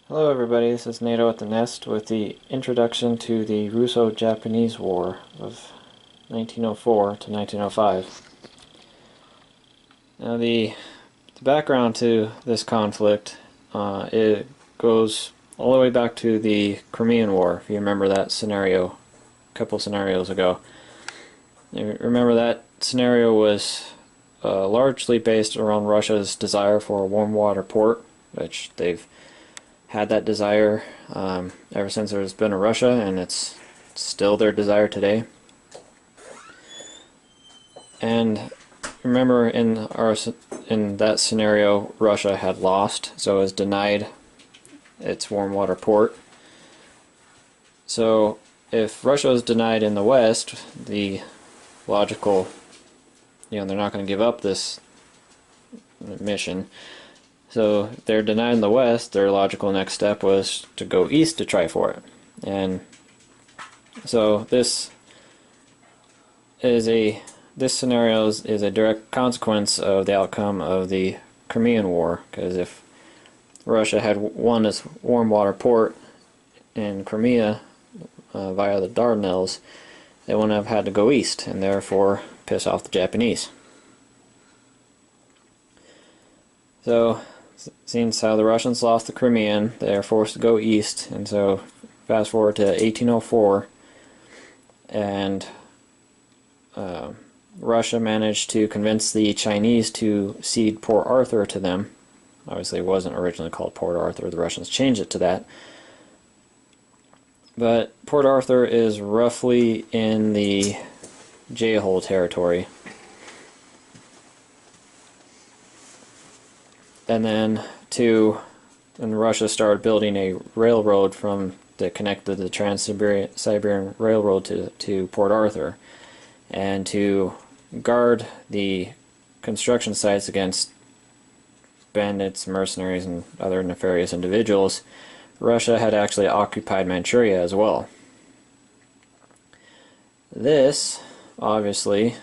Hello everybody, this is Nato at the Nest with the introduction to the Russo-Japanese War of 1904 to 1905. Now the background to this conflict, it goes all the way back to the Crimean War, if you remember that scenario a couple scenarios ago. You remember that scenario was largely based around Russia's desire for a warm water port, which they've had that desire ever since there's been a Russia, and it's still their desire today. And remember, in that scenario, Russia had lost, so it was denied its warm water port. So if Russia was denied in the West, the logical, they're not going to give up this mission. So they're denied in the West. Their logical next step was to go east to try for it. And so this scenario is a direct consequence of the outcome of the Crimean War, because if Russia had won its warm water port in Crimea via the Dardanelles, they wouldn't have had to go east and therefore piss off the Japanese. So, since how the Russians lost the Crimean, they are forced to go east, and so fast forward to 1804, and Russia managed to convince the Chinese to cede Port Arthur to them. Obviously it wasn't originally called Port Arthur, the Russians changed it to that. But Port Arthur is roughly in the J-hole territory. And then Russia started building a railroad that connected the Trans-Siberian Railroad to Port Arthur. And to guard the construction sites against bandits, mercenaries, and other nefarious individuals, Russia had actually occupied Manchuria as well. This, obviously,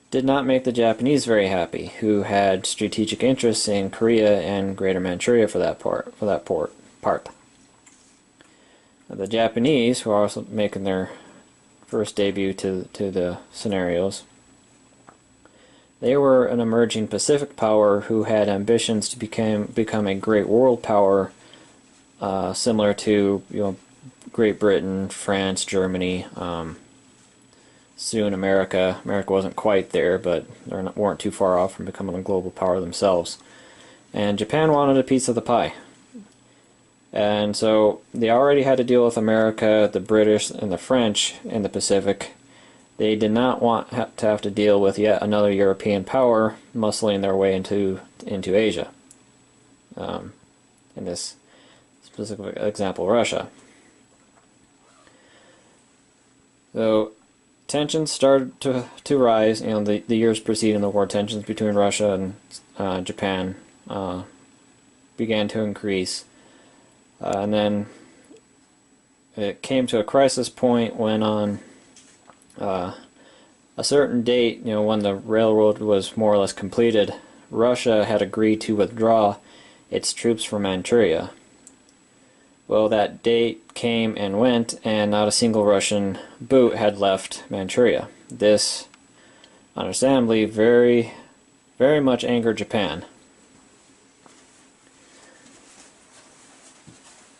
did not make the Japanese very happy, who had strategic interests in Korea and Greater Manchuria for that part. The Japanese, who are also making their first debut to the scenarios, they were an emerging Pacific power who had ambitions to become a great world power, similar to Great Britain, France, Germany. Soon America. America wasn't quite there, but they weren't too far off from becoming a global power themselves. And Japan wanted a piece of the pie. And so they already had to deal with America, the British, and the French in the Pacific. They did not want to have to deal with yet another European power muscling their way into Asia. In this specific example, Russia. So tensions started to rise. The years preceding the war, tensions between Russia and Japan began to increase, and then it came to a crisis point when, on a certain date, when the railroad was more or less completed, Russia had agreed to withdraw its troops from Manchuria. Well, that date came and went, and not a single Russian boot had left Manchuria. This, understandably, very, very much angered Japan.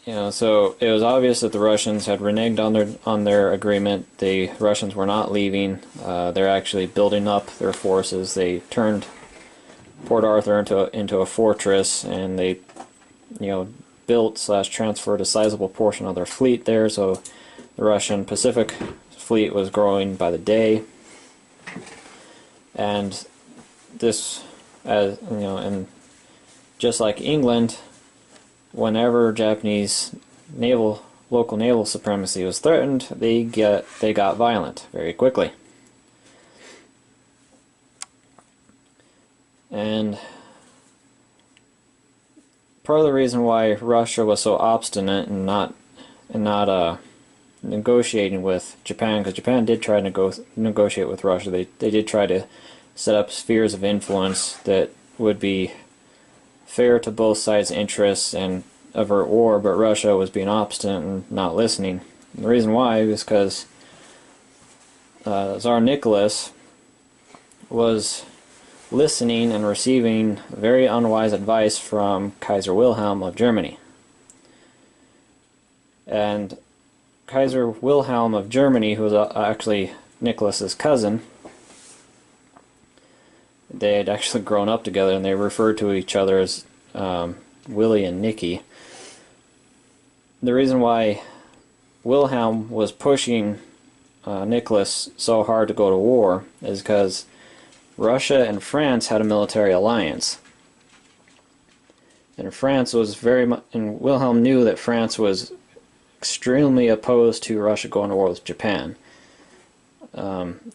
So it was obvious that the Russians had reneged on their agreement. The Russians were not leaving. They're actually building up their forces. They turned Port Arthur into a fortress, and they, built/transferred a sizable portion of their fleet there, so the Russian Pacific fleet was growing by the day. And this, and just like England, whenever Japanese local naval supremacy was threatened, they got violent very quickly. And part of the reason why Russia was so obstinate and not negotiating with Japan, because Japan did try to negotiate with Russia. They did try to set up spheres of influence that would be fair to both sides' interests and avert war, but Russia was being obstinate and not listening. And the reason why is because Tsar Nicholas was listening and receiving very unwise advice from Kaiser Wilhelm of Germany. And Kaiser Wilhelm of Germany, who was actually Nicholas's cousin, they had actually grown up together, and they referred to each other as Willie and Nicky. The reason why Wilhelm was pushing Nicholas so hard to go to war is because Russia and France had a military alliance. And France was very much, and Wilhelm knew that France was extremely opposed to Russia going to war with Japan.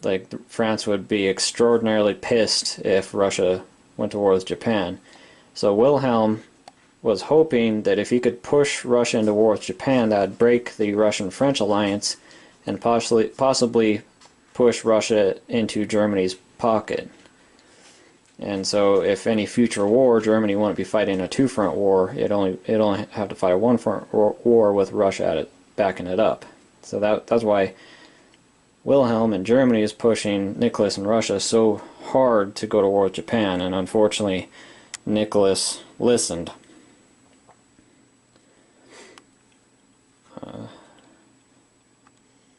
Like, France would be extraordinarily pissed if Russia went to war with Japan. So Wilhelm was hoping that if he could push Russia into war with Japan, that would break the Russian-French alliance and possibly push Russia into Germany's pocket. And so if any future war, Germany wouldn't be fighting a two-front war. It'd only have to fight a one-front war with Russia backing it up. So that's why Wilhelm in Germany is pushing Nicholas in Russia so hard to go to war with Japan, and unfortunately Nicholas listened.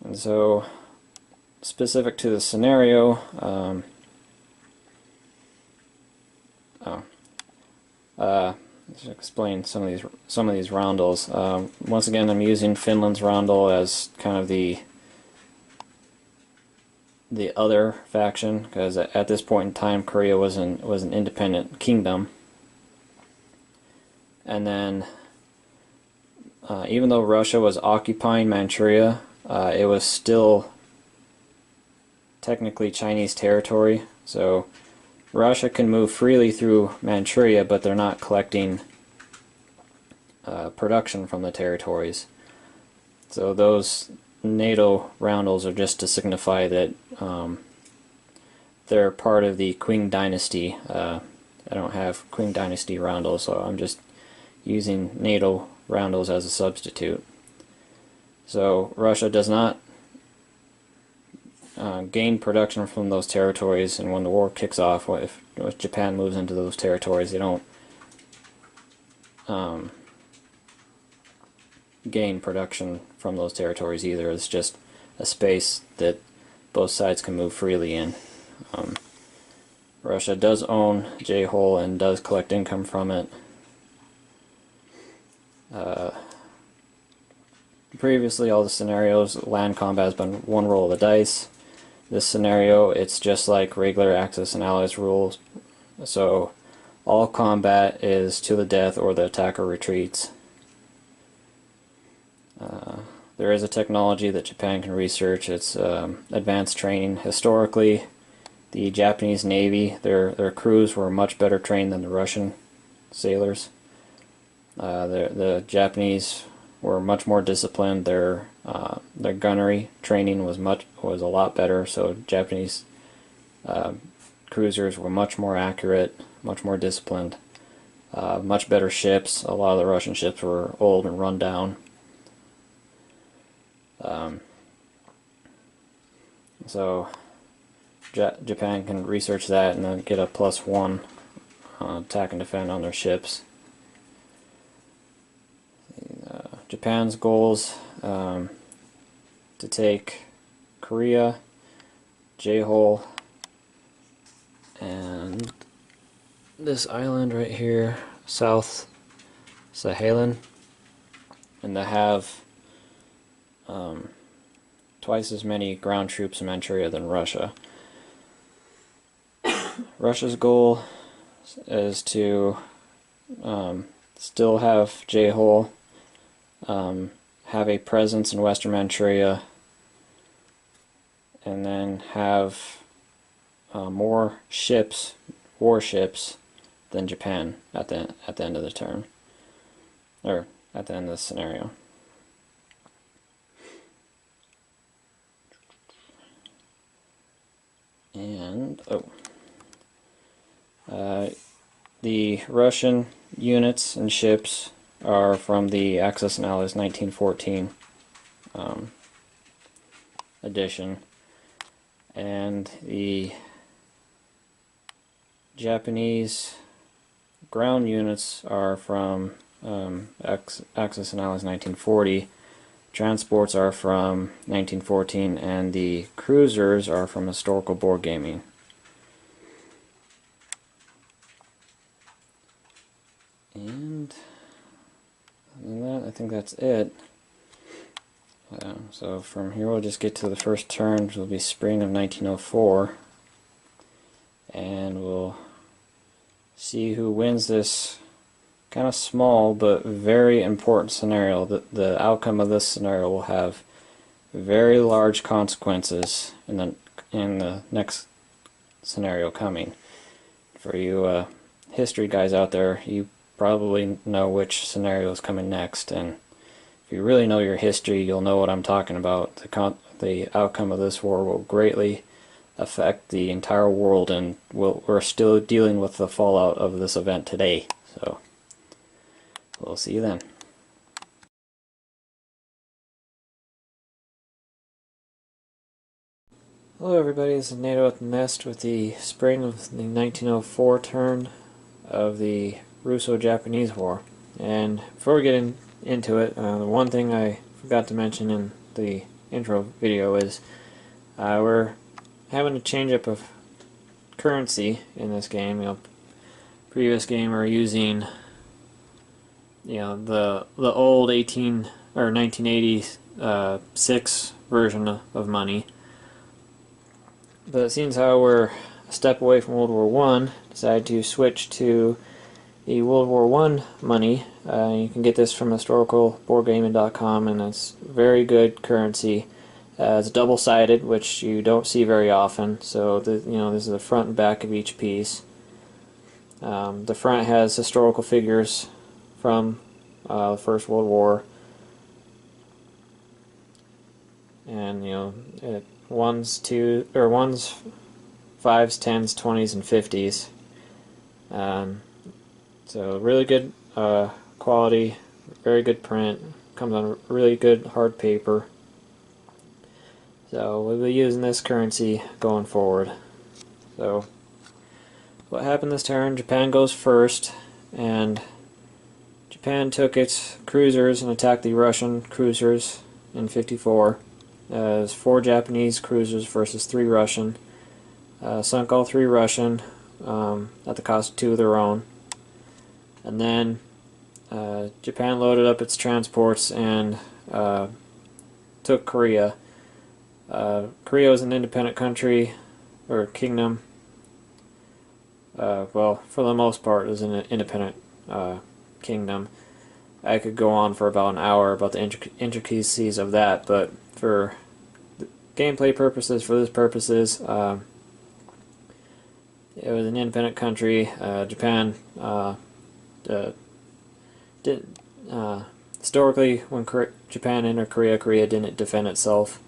And so, specific to the scenario, let's explain some of these roundels. Once again, I'm using Finland's roundel as kind of the other faction, because at this point in time Korea was an independent kingdom. And then even though Russia was occupying Manchuria, it was still technically Chinese territory. So Russia can move freely through Manchuria, but they're not collecting production from the territories. So those NATO roundels are just to signify that they're part of the Qing dynasty. I don't have Qing dynasty roundels, so I'm just using NATO roundels as a substitute. So Russia does not gain production from those territories, and when the war kicks off, if Japan moves into those territories, they don't gain production from those territories either. It's just a space that both sides can move freely in. Russia does own J-Hole and does collect income from it. Previously, all the scenarios, land combat has been one roll of the dice. This scenario, it's just like regular Axis and Allies rules. So all combat is to the death or the attacker retreats. There is a technology that Japan can research. It's advanced training. Historically, the Japanese Navy, their crews were much better trained than the Russian sailors. The Japanese were much more disciplined. Their gunnery training was a lot better. So Japanese cruisers were much more accurate, much more disciplined, much better ships. A lot of the Russian ships were old and run down. So Japan can research that and then get a +1 attack and defend on their ships. Japan's goals to take Korea, J-Hole, and this island right here, South Sahalan, and to have twice as many ground troops in Manchuria than Russia. Russia's goal is to still have J-Hole, have a presence in Western Manchuria, and then have more ships, warships, than Japan at the end of the turn, or at the end of the scenario. And the Russian units and ships are from the Axis and Allies 1914 edition, and the Japanese ground units are from Axis and Allies 1940. Transports are from 1914, and the cruisers are from historical board gaming. And other than that, I think that's it. So from here we'll just get to the first turn, which will be spring of 1904, and we'll see who wins this kind of small but very important scenario. The outcome of this scenario will have very large consequences in the next scenario coming. For you history guys out there, you probably know which scenario is coming next, and if you really know your history, you'll know what I'm talking about. The outcome of this war will greatly affect the entire world, and we're still dealing with the fallout of this event today. So we'll see you then. Hello everybody, this is Nato at the Nest with the spring of the 1904 turn of the Russo-Japanese War. And before we get into it, the one thing I forgot to mention in the intro video is we're having a change up of currency in this game. Previous game we're using the old 1986 version of money. But it seems how we're a step away from World War I, decided to switch to the World War I money. You can get this from historicalboardgaming.com, and it's very good currency. It's double-sided, which you don't see very often. So this is the front and back of each piece. The front has historical figures from the First World War, and ones, fives, tens, 20s, and 50s. So really good quality, very good print. Comes on really good hard paper. So we'll be using this currency going forward. So what happened this turn? Japan goes first, and Japan took its cruisers and attacked the Russian cruisers in 54. It was 4 Japanese cruisers versus 3 Russian. Sunk all 3 Russian at the cost of 2 of their own. And then Japan loaded up its transports and took Korea. Korea was an independent country, or kingdom. Well, for the most part, it was an independent kingdom. I could go on for about an hour about the intricacies of that, but for gameplay purposes, for this purposes, it was an independent country. Japan historically, when Japan entered Korea, Korea didn't defend itself.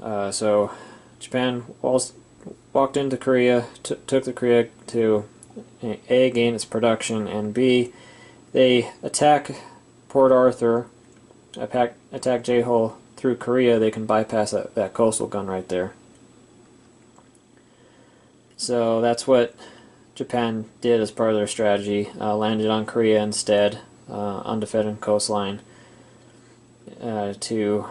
So Japan walked into Korea, took the Korea to A, gain its production, and B, they attack Port Arthur, attack J-Hull through Korea. They can bypass that coastal gun right there. So that's what Japan did as part of their strategy. Landed on Korea instead, undefended coastline, to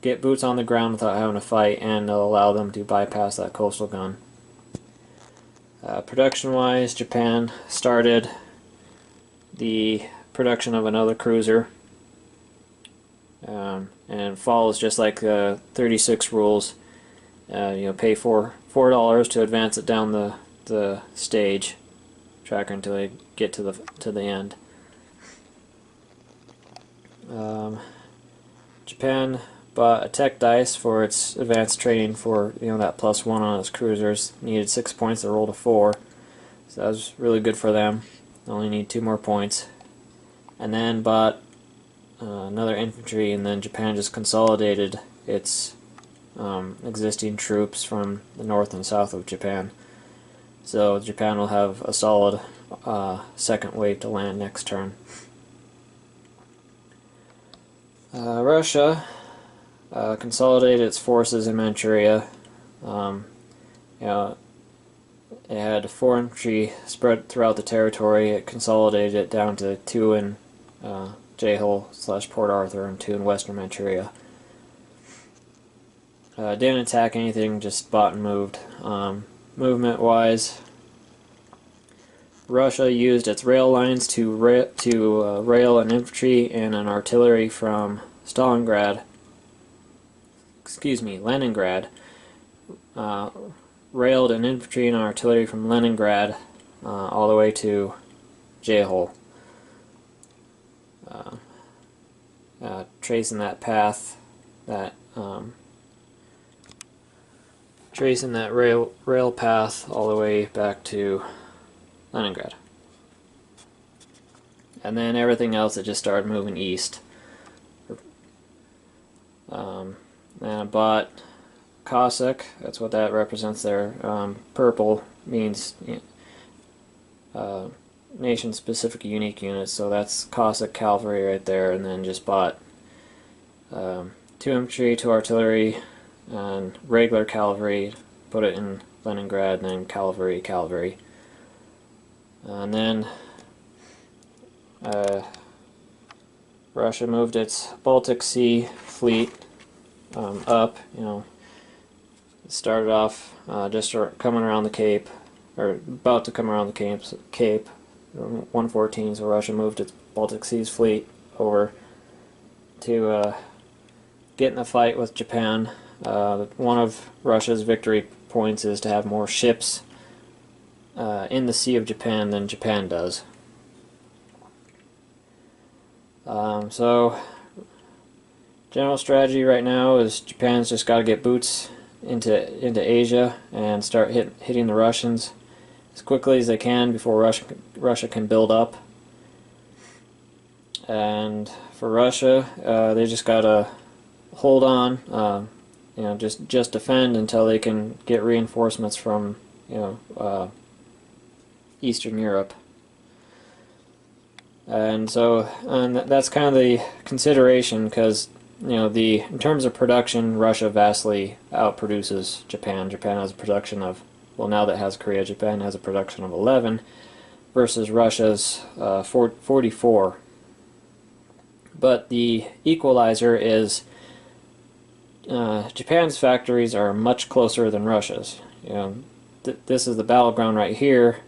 get boots on the ground without having to fight, and allow them to bypass that coastal gun. Production-wise, Japan started the production of another cruiser, and it follows just like 36 rules. Pay $4 to advance it down the stage tracker until they get to the end. Japan bought a tech dice for its advanced training for that +1 on its cruisers. Needed 6 points to roll to 4, so that was really good for them. Only need 2 more points. And then bought another infantry, and then Japan just consolidated its existing troops from the north and south of Japan. So Japan will have a solid second wave to land next turn. Russia consolidated its forces in Manchuria. You know, it had 4 infantry spread throughout the territory. It consolidated it down to 2 in Jehol/Port Arthur and 2 in western Manchuria. Didn't attack anything, just bought and moved. Movement-wise, Russia used its rail lines to rail an infantry and an artillery from Leningrad. Railed an infantry and artillery from Leningrad all the way to Jehol. Tracing that path, tracing that rail path all the way back to Leningrad. And then everything else, it just started moving east. And I bought Cossack, that's what that represents there. Purple means nation-specific unique units, so that's Cossack cavalry right there, and then just bought 2 infantry, 2 artillery, and regular cavalry, put it in Leningrad, and then cavalry. And then Russia moved its Baltic Sea fleet up. It started off just coming around the Cape, or about to come around the Cape, 114. So Russia moved its Baltic Sea's fleet over to get in a fight with Japan. One of Russia's victory points is to have more ships in the Sea of Japan than Japan does. So general strategy right now is Japan's just got to get boots into Asia and start hitting the Russians as quickly as they can before Russia can build up. And for Russia, they just got to hold on. Just defend until they can get reinforcements from Eastern Europe. And so that's kind of the consideration, because in terms of production, Russia vastly outproduces Japan. Japan has a production of, well, now that it has Korea, Japan has a production of 11 versus Russia's 44. But the equalizer is Japan's factories are much closer than Russia's. This is the battleground right here.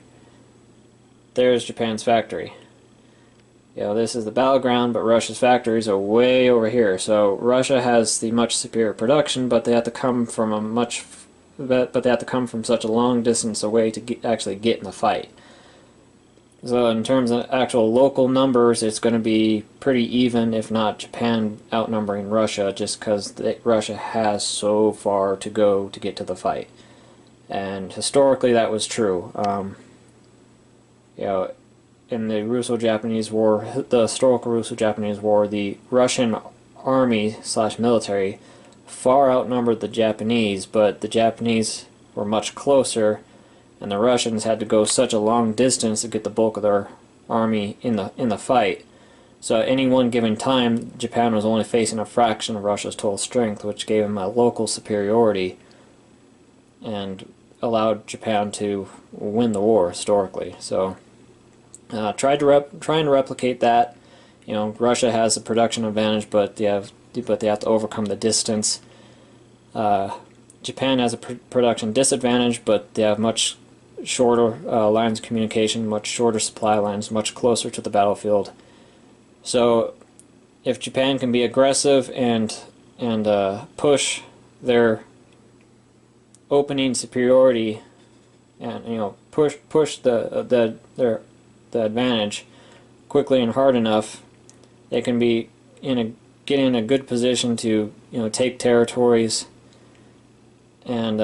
There's Japan's factory. This is the battleground, but Russia's factories are way over here. So Russia has the much superior production, but they have to come from such a long distance away to actually get in the fight. So in terms of actual local numbers, it's going to be pretty even, if not Japan outnumbering Russia, just because Russia has so far to go to get to the fight. And historically that was true. In the Russo-Japanese War, the historical Russo-Japanese War, the Russian army/military far outnumbered the Japanese, but the Japanese were much closer, and the Russians had to go such a long distance to get the bulk of their army in the fight. So at any one given time, Japan was only facing a fraction of Russia's total strength, which gave them a local superiority and allowed Japan to win the war historically. So trying to replicate that. Russia has a production advantage, but they have to overcome the distance. Japan has a production disadvantage, but they have much shorter lines of communication, much shorter supply lines, much closer to the battlefield. So if Japan can be aggressive and push their opening superiority and push their advantage quickly and hard enough, they can be get in a good position to take territories and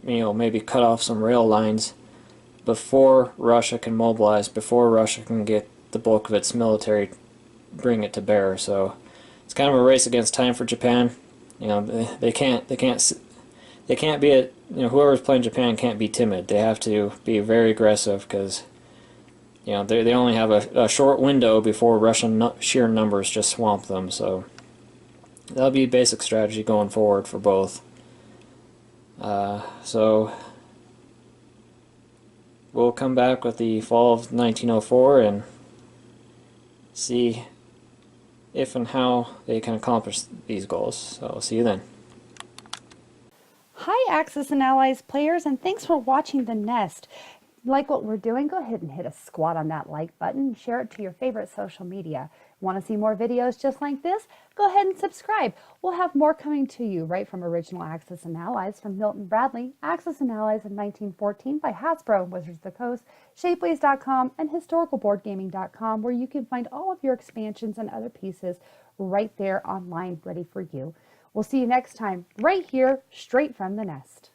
maybe cut off some rail lines before Russia can mobilize, before Russia can get the bulk of its military, bring it to bear. So it's kind of a race against time for Japan. They can't they can't be whoever's playing Japan can't be timid. They have to be very aggressive because they only have a short window before Russian sheer numbers just swamp them. So that'll be basic strategy going forward for both. So we'll come back with the fall of 1904 and see if and how they can accomplish these goals. So see you then. Hi Axis and Allies players, and thanks for watching The Nest. Like what we're doing, go ahead and hit a squat on that like button and share it to your favorite social media. Want to see more videos just like this? Go ahead and subscribe. We'll have more coming to you right from Original Axis and Allies from Milton Bradley, Axis and Allies in 1914 by Hasbro, Wizards of the Coast, Shapeways.com, and HistoricalBoardGaming.com, where you can find all of your expansions and other pieces right there online ready for you. We'll see you next time, right here, straight from the nest.